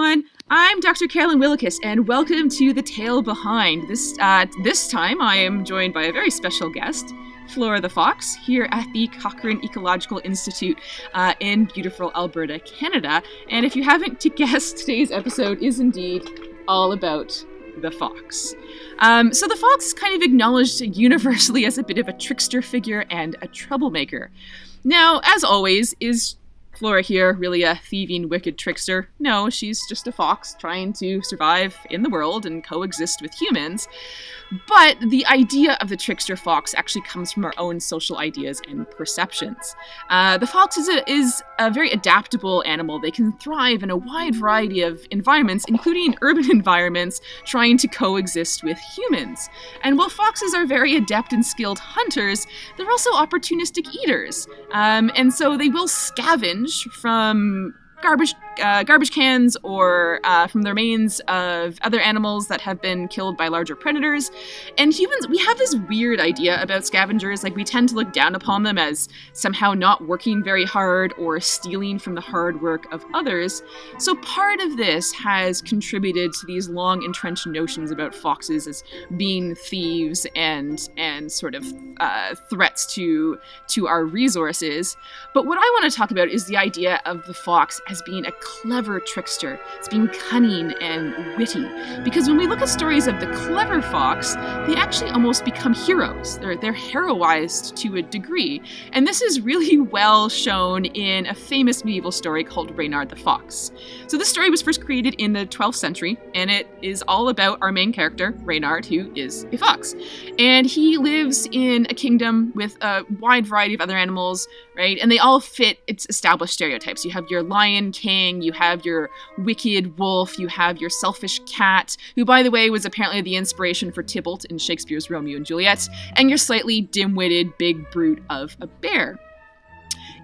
everyone, I'm Dr. Carolyn Willekes, and welcome to The Tale Behind. This time I am joined by a very special guest, Reynard the Fox, here at the Cochrane Ecological Institute in beautiful Alberta, Canada. And if you haven't guessed, today's episode is indeed all about the fox. So the fox is kind of acknowledged universally as a bit of a trickster figure and a troublemaker. Now, as always, is Flora here really a thieving, wicked trickster? No, she's just a fox trying to survive in the world and coexist with humans. But the idea of the trickster fox actually comes from our own social ideas and perceptions. The fox is a very adaptable animal. They can thrive in a wide variety of environments, including urban environments, trying to coexist with humans. And while foxes are very adept and skilled hunters, they're also opportunistic eaters. And so they will scavenge from garbage cans or from the remains of other animals that have been killed by larger predators. And humans, we have this weird idea about scavengers. Like, we tend to look down upon them as somehow not working very hard or stealing from the hard work of others. So part of this has contributed to these long entrenched notions about foxes as being thieves and sort of threats to our resources. But what I want to talk about is the idea of the fox as being a clever trickster. It's being cunning and witty. Because when we look at stories of the clever fox, they actually almost become heroes. They're heroized to a degree. And this is really well shown in a famous medieval story called Reynard the Fox. So this story was first created in the 12th century, and it is all about our main character, Reynard, who is a fox. And he lives in a kingdom with a wide variety of other animals, right? And they all fit its established stereotypes. You have your lion king, you have your wicked wolf, you have your selfish cat, who, by the way, was apparently the inspiration for Tybalt in Shakespeare's Romeo and Juliet, and your slightly dim-witted big brute of a bear.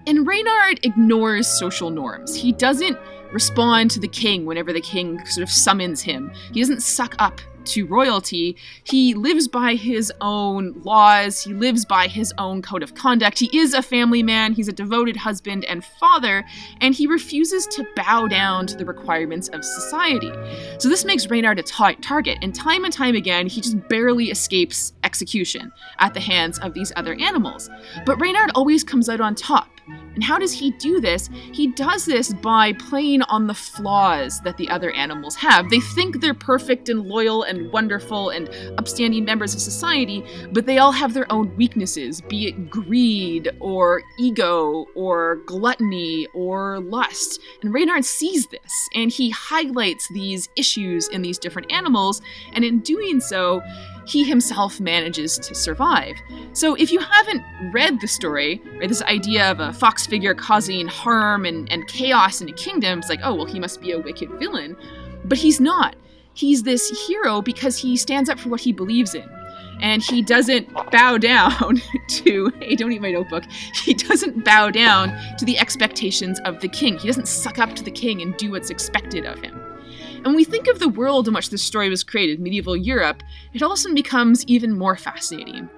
And Reynard ignores social norms. He doesn't respond to the king whenever the king sort of summons him. He doesn't suck up to royalty. He lives by his own laws. He lives by his own code of conduct. He is a family man. He's a devoted husband and father, and he refuses to bow down to the requirements of society. So this makes Reynard a target, and time again, he just barely escapes execution at the hands of these other animals. But Reynard always comes out on top. And how does he do this? He does this by playing on the flaws that the other animals have. They think they're perfect and loyal and wonderful and upstanding members of society, but they all have their own weaknesses, be it greed or ego or gluttony or lust. And Reynard sees this, and he highlights these issues in these different animals, and in doing so, he himself manages to survive. So if you haven't read the story, right, this idea of a fox figure causing harm and chaos in a kingdom, it's like, oh, well, he must be a wicked villain. But he's not. He's this hero because he stands up for what he believes in. And he doesn't bow down to, hey, don't eat my notebook. He doesn't bow down to the expectations of the king. He doesn't suck up to the king and do what's expected of him. And when we think of the world in which this story was created, medieval Europe, it also becomes even more fascinating.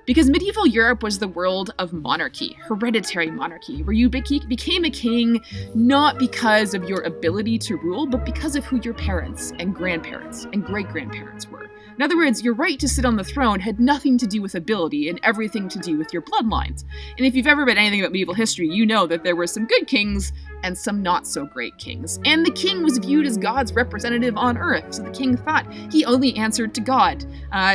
Because medieval Europe was the world of monarchy, hereditary monarchy, where you became a king not because of your ability to rule, but because of who your parents and grandparents and great-grandparents were. In other words, your right to sit on the throne had nothing to do with ability and everything to do with your bloodlines. And if you've ever read anything about medieval history, you know that there were some good kings and some not-so-great kings. And the king was viewed as God's representative on earth, so the king thought he only answered to God.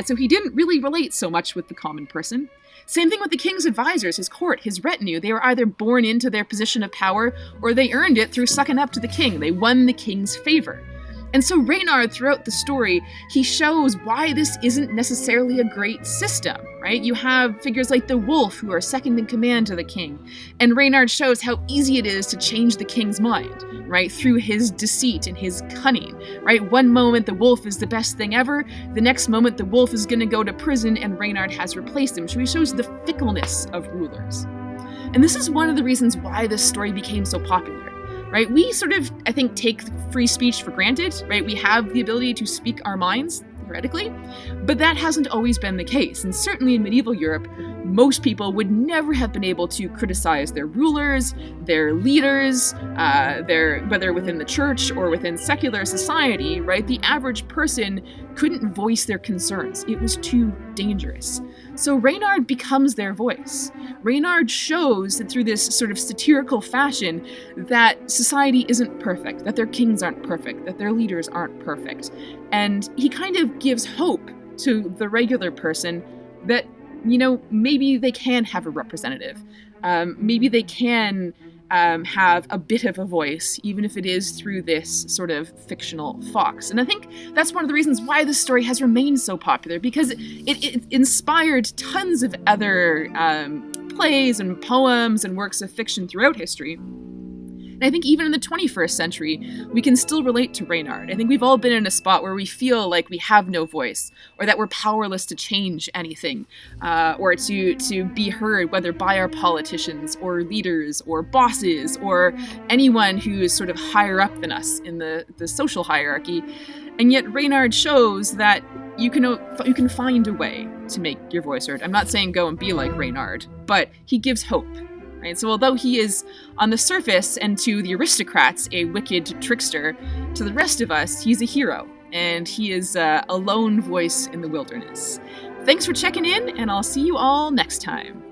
So he didn't really relate so much with the common person. Same thing with the king's advisors, his court, his retinue. They were either born into their position of power, or they earned it through sucking up to the king. They won the king's favor. And so Reynard, throughout the story, he shows why this isn't necessarily a great system, right? You have figures like the wolf who are second in command to the king. And Reynard shows how easy it is to change the king's mind, right? Through his deceit and his cunning, right? One moment the wolf is the best thing ever. The next moment the wolf is going to go to prison and Reynard has replaced him. So he shows the fickleness of rulers. And this is one of the reasons why this story became so popular. Right? We sort of, I think, take free speech for granted, right? We have the ability to speak our minds. theoretically. But that hasn't always been the case, and certainly in medieval Europe, most people would never have been able to criticize their rulers, their leaders, whether within the church or within secular society, right? The average person couldn't voice their concerns. It was too dangerous. So Reynard becomes their voice. Reynard shows that through this sort of satirical fashion that society isn't perfect, that their kings aren't perfect, that their leaders aren't perfect. And he kind of gives hope to the regular person that, maybe they can have a representative. Maybe they can have a bit of a voice, even if it is through this sort of fictional fox. And I think that's one of the reasons why this story has remained so popular, because it inspired tons of other plays and poems and works of fiction throughout history. And I think even in the 21st century, we can still relate to Reynard. I think we've all been in a spot where we feel like we have no voice, or that we're powerless to change anything, or to be heard, whether by our politicians or leaders or bosses or anyone who is sort of higher up than us in the social hierarchy. And yet Reynard shows that you can find a way to make your voice heard. I'm not saying go and be like Reynard, but he gives hope. Right? So although he is, on the surface, and to the aristocrats, a wicked trickster, to the rest of us, he's a hero, and he is a lone voice in the wilderness. Thanks for checking in, and I'll see you all next time.